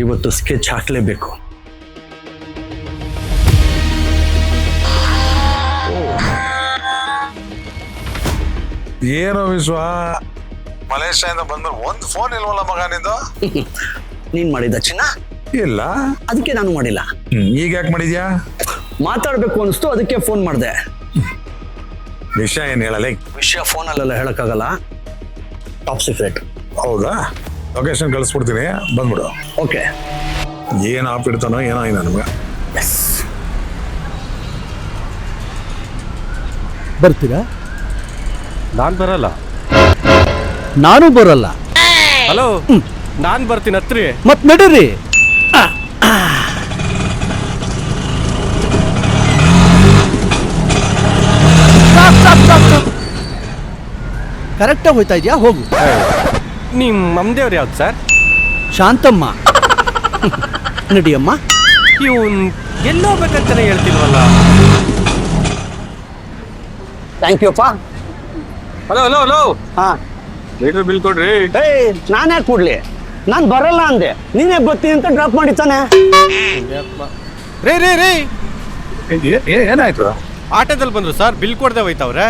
ಇವತ್ತು ಸ್ಕೆಚ್ ಹಾಕ್ಲೇಬೇಕು. ಏನೋ ವಿಶ್ವ, ಮಲೇಷ್ಯಾದಿಂದ ಬಂದ್ರೆ ಒಂದು ಫೋನ್ ಇಲ್ವಲ್ಲ ಮಗ ನಿಂದು? ನೀನ್ ಮಾಡಿದ ಚಿನ್ನ? ಇಲ್ಲ. ಅದಕ್ಕೆ ನಾನು ಮಾಡಿಲ್ಲ. ಈಗ ಯಾಕೆ ಮಾಡಿದ್ಯಾ? ಮಾತಾಡ್ಬೇಕು ಅನಿಸ್ತು, ಅದಕ್ಕೆ ಫೋನ್ ಮಾಡಿದೆ. ವಿಷಯ ಏನ್ ಹೇಳಲ್ಲ? ವಿಷಯ ಫೋನಲ್ಲೆಲ್ಲ ಹೇಳಕ್ಕಾಗಲ್ಲ, ಟಾಪ್ ಸೀಕ್ರೆಟ್. ಹೌದಾ? ಲೊಕೇಶನ್ ಕಳಿಸ್ಬಿಡ್ತೀನಿ, ಬಂದ್ಬಿಡು. ಓಕೆ. ಏನು ಆಪ್ ಇಡ್ತಾನೋ ಏನೋ ಇಲ್ಲ ನಮ್ಗೆ. ಎಸ್. ಬರ್ತೀರಾ? ನಾನು ಬರಲ್ಲ. ನಾನು ಬರಲ್ಲ. ಹಲೋ, ನಾನು ಬರ್ತೀನಿ ಹತ್ರಿ. ಮತ್ ನಡೀರಿ. ಕರೆಕ್ಟಾಗಿ ಹೋಯ್ತಾ ಇದೆಯಾ? ಹೋಗು. ನಿಮ್ಮ ಮಮ್ದೇವ್ರು ಯಾವ್ದು ಸರ್? ಶಾಂತಮ್ಮ. ನಡಿಯಮ್ಮ. ಇವನ್ ಎಲ್ಲೋಗ್ಬೇಕಂತಾನೆ ಹೇಳ್ತಿಲ್ವಲ್ಲ. ಥ್ಯಾಂಕ್ ಯು ಅಪ್ಪ. ಹಲೋ ಹಲೋ ಹಲೋ, ಹಾ, ಲೀಟರ್ ಬಿಲ್ ಕೊಡ್ರಿ. ನಾನು ಯಾಕೆ ಕೊಡ್ಲಿ? ನಾನು ಬರಲ್ಲ ಅಂದೆ, ನೀನೇ ಬರ್ತೀನಿ ಅಂತ ಡ್ರಾಪ್ ಮಾಡಿತ್ತಾನೆ. ರೇ ರೇ ರೇ, ಏನಾಯ್ತು? ಆಟೋದಲ್ಲಿ ಬಂದ್ರು ಸರ್, ಬಿಲ್ ಕೊಡ್ದೆ ಹೋಯ್ತವ್ರೆ.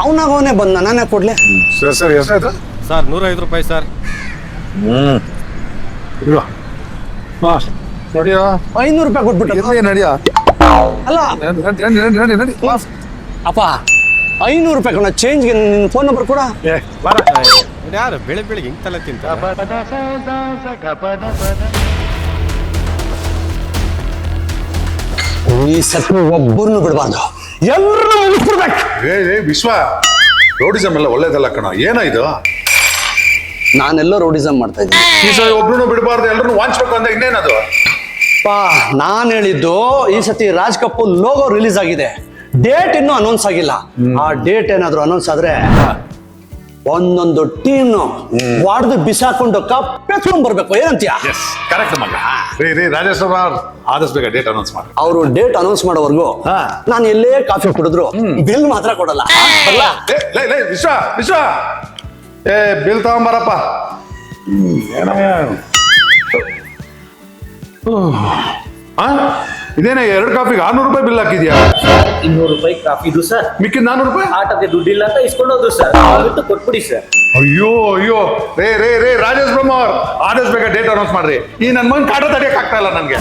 ಅವನೇ ಬಂದ, ನಾನು ಯಾಕೆ ಕೊಡ್ಲಿ? ಸರಿ ಸರಿ, ಎಷ್ಟಾಯ್ತು? ಸರ್ 105 ರೂಪಾಯಿ ಸರ್. ನೋಡಿಯೋ, 500 ರೂಪಾಯಿ ಕೊಟ್ಬಿಟ್ಟು. ನಡಿಯೋ. ಅಲ್ಲ ಅಪ್ಪ, 500 ರೂಪಾಯಿ ಕೊಡ ಚೇಂಜ್ಗೆ. ನಿನ್ನ ಫೋನ್ ನಂಬರ್ ಕೂಡ. ಯಾರು ಬೆಳಗ್ಗೆ ಬೆಳಿಗ್ಗೆ ಹಿಂಗ್ ತಲೆ ತಿಂತ? ಈ ಸತಿ ಒಬ್ಬರನ್ನು ಬಿಡಬಾರ್ದು, ಎಲ್ಲರೂ ಮುಗಿಸ್ಬಿಡ್ಬೇಕು. ವಿಶ್ವ, ರೋಡಿಸಮ್ ಎಲ್ಲ ಒಳ್ಳೇದಲ್ಲ ಕಣ. ಏನಾಯ್ತು? ನಾನೆಲ್ಲ ರೋಡಿಸಮ್ ಮಾಡ್ತಾ ಇದ್ದೀನಿ. ಈ ಸಲ ಒಬ್ರು ಬಿಡಬಾರ್ದು, ಎಲ್ಲರೂ ವಾಂಚ್ಬೇಕು ಅಂತ. ಇನ್ನೇನದು? ನಾನು ಹೇಳಿದ್ದು, ಈ ಸತಿ ರಾಜ್ ಕಪೂರ್ ಲೋಗೋ ರಿಲೀಸ್ ಆಗಿದೆ, ಡೇಟ್ ಇನ್ನೂ ಅನೌನ್ಸ್ ಆಗಿಲ್ಲ. ಆ ಡೇಟ್ ಏನಾದ್ರು ಅನೌನ್ಸ್ ಆದ್ರೆ ಒಂದೊಂದು ಟೀಮ್ ವಾಡ್ದು ಬಿಸಾಕೊಂಡು ಕಪ್ಪೆತ್ಕೊಂಡ್ ಬರ್ಬೇಕು. ಏನಂತೀಯ? ಕರೆಕ್ಟ್ ಮಗ. ರೀ ರಾಜೇಶ್ ಅವ್ರ ಆದಷ್ಟು ಬೇಗ ಡೇಟ್ ಅನೌನ್ಸ್ ಮಾಡಿ. ಅವರು ಡೇಟ್ ಅನೌನ್ಸ್ ಮಾಡೋವರೆಗೂ ನಾನು ಎಲ್ಲೇ ಕಾಫಿ ಕುಡಿದ್ರು ಬಿಲ್ ಮಾತ್ರ ಕೊಡಲ್ಲ. ವಿಶ್ವ ವಿಶ್ವ, ಬಿಲ್ ತಗೊಂಬರಪ್ಪ. ಇದೇನ 2 ಕಾಫಿಗೆ 600 ರೂಪಾಯಿ ಬಿಲ್ ಹಾಕಿದ್ಯಾ? 200 ರೂಪಾಯಿ ಕಾಫಿದು ಸರ್. ಮಿಕ್ಕಿದ 400 ರೂಪಾಯಿ ಆಟಕ್ಕೆ ದುಡ್ಡಿಲ್ಲ ಅಂತ ಇಸ್ಕೊಂಡೋದು ಸರ್. ಬಿಟ್ಟು ಕೊಟ್ಬಿಡಿ ಸರ್. ಅಯ್ಯೋ ಅಯ್ಯೋ, ರೇ ರಾಜೇಶ್ ಬ್ರಹ್ಮ ಅವ್ರ ಆದಷ್ಟು ಬೇಗ ಡೇಟ್ ಅನೌನ್ಸ್ ಮಾಡ್ರಿ. ಈ ನನ್ ಮಗನ್ ಕಾಟ ತಡಿಯಕ್ ಆಗ್ತಾ ಇಲ್ಲ ನನ್ಗೆ.